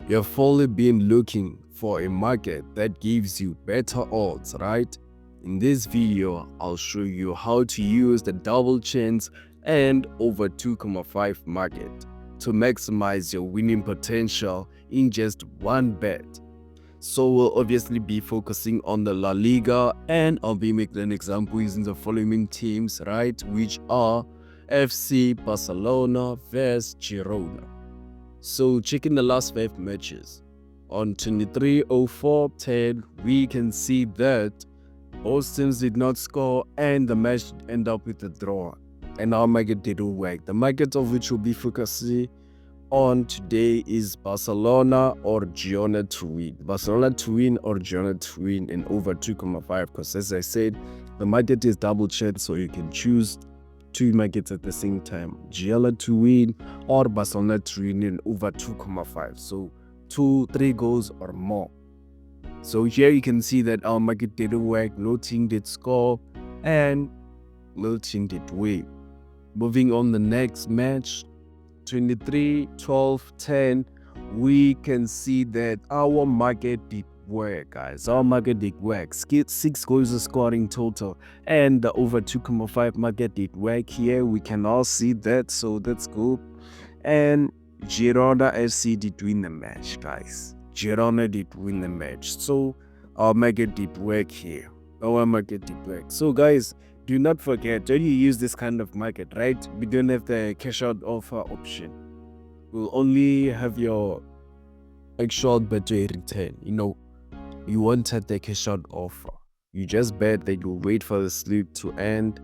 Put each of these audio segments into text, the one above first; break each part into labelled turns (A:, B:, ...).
A: You've only been looking for a market that gives you better odds, right? In this video, I'll show you how to use the double chance and over 2.5 market to maximize your winning potential in just one bet. So we'll obviously be focusing on the La Liga, and I'll be making an example using the following teams, right? Which are FC Barcelona vs Girona. So checking the last 5 matches, on 23-04-10, we can see that both teams did not score and the match ended up with a draw. And our market didn't work. The market of which we'll be focusing on today is Barcelona or Girona to win. Barcelona to win or Girona to win in over 2.5, because as I said, the market is double checked, so you can choose two markets at the same time. Girona to win or Barcelona to win in over 2.5. So 2-3 goals or more. So here you can see that our market didn't work. No team did score and no team did win. Moving on the next match, 23-12-10, we can see that our market did work, guys. Our market did work. 6 goals are scored in total, and the over 2.5 market did work. Here we can all see that, so that's good. And Girona FC did win the match, guys. Girona did win the match, so our market did work here. Our market did work. So guys, do not forget, when you use this kind of market, right, we don't have the cash out offer option. We'll only have your actual bettor return. You won't have the cash out offer. You just bet that you'll wait for the slip to end,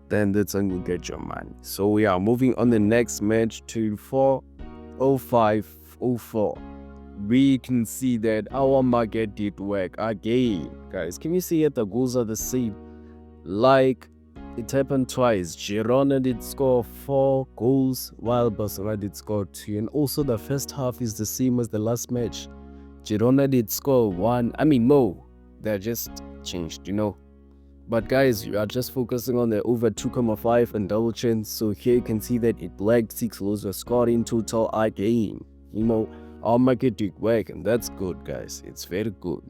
A: then that's when you get your money. So we are moving on the next match, 24-05-04. We can see that our market did work again, guys. Can you see it? The goals are the same. Like, it happened twice. Girona did score 4 goals while Barcelona did score 2. And also the first half is the same as the last match. Girona did score 1. No, they're just changed, But guys, we are just focusing on the over 2.5 and double chance. So here you can see that it lagged. 6 goals were scored in total again. Our market did work, and that's good, guys. It's very good.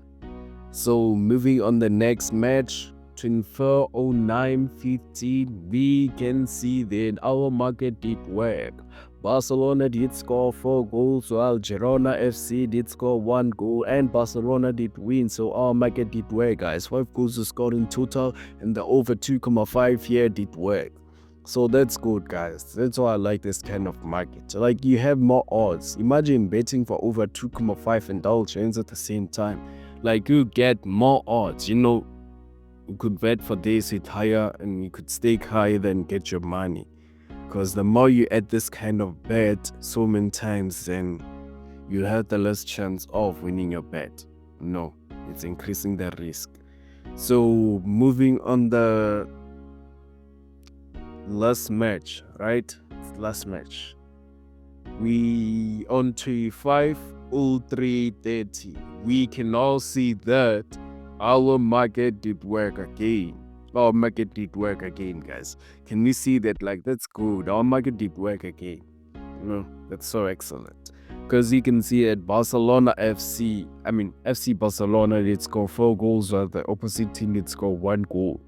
A: So moving on the next match, 24-09-15, we can see that our market did work. Barcelona did score 4 goals while Girona FC did score 1 goal, and Barcelona did win. So our market did work, guys. 5 goals were scored in total, and the over 2.5 here did work. So that's good, guys. That's why I like this kind of market. Like, you have more odds. Imagine betting for over 2.5 and double chance at the same time. Like, you get more odds. You could bet for this, hit higher, and you could stake higher than get your money. Because the more you add this kind of bet so many times, then you have the less chance of winning your bet. No, it's increasing the risk. So moving on the last match, right? Last match. We on 25-03-30. We can all see that our market did work again. Our market did work again, guys. Can we see that? Like, that's good. Our market did work again. That's so excellent. Because you can see at FC Barcelona did score 4 goals, while the opposite team did score 1 goal.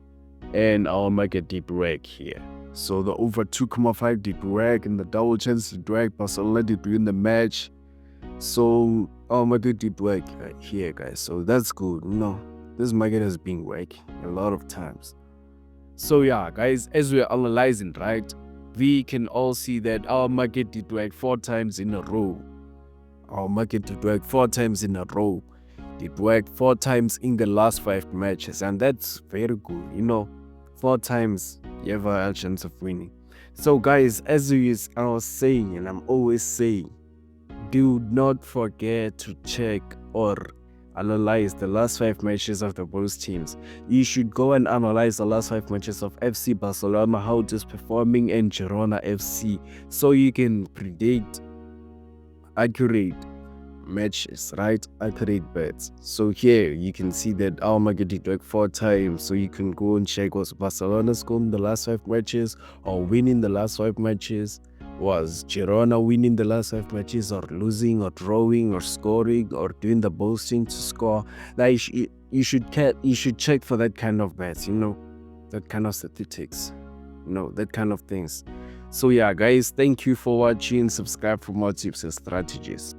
A: And our market did work here. So the over 2.5 did work, and the double chance did work. Barcelona did win the match. So our market did work here, guys. So that's good. This market has been working a lot of times. So yeah, guys, as we're analyzing, right, we can all see that our market did work 4 times in a row. Our market did work 4 times in a row. It worked 4 times in the last 5 matches, and that's very good. 4 times you have a chance of winning. So guys, as I was saying, and I'm always saying, do not forget to check or analyze the last 5 matches of the both teams. You should go and analyze the last 5 matches of FC Barcelona, how it is performing, and Girona FC, so you can predict accurate matches, right? Accurate bets. So here you can see that our market did work 4 times, so you can go and check was Barcelona scoring the last 5 matches or winning the last 5 matches, Was Girona winning the last 5 matches, or losing, or drawing, or scoring, or doing the boasting to score? Like you should check for that kind of bets, that kind of statistics, that kind of things. So yeah, guys, thank you for watching. Subscribe for more tips and strategies.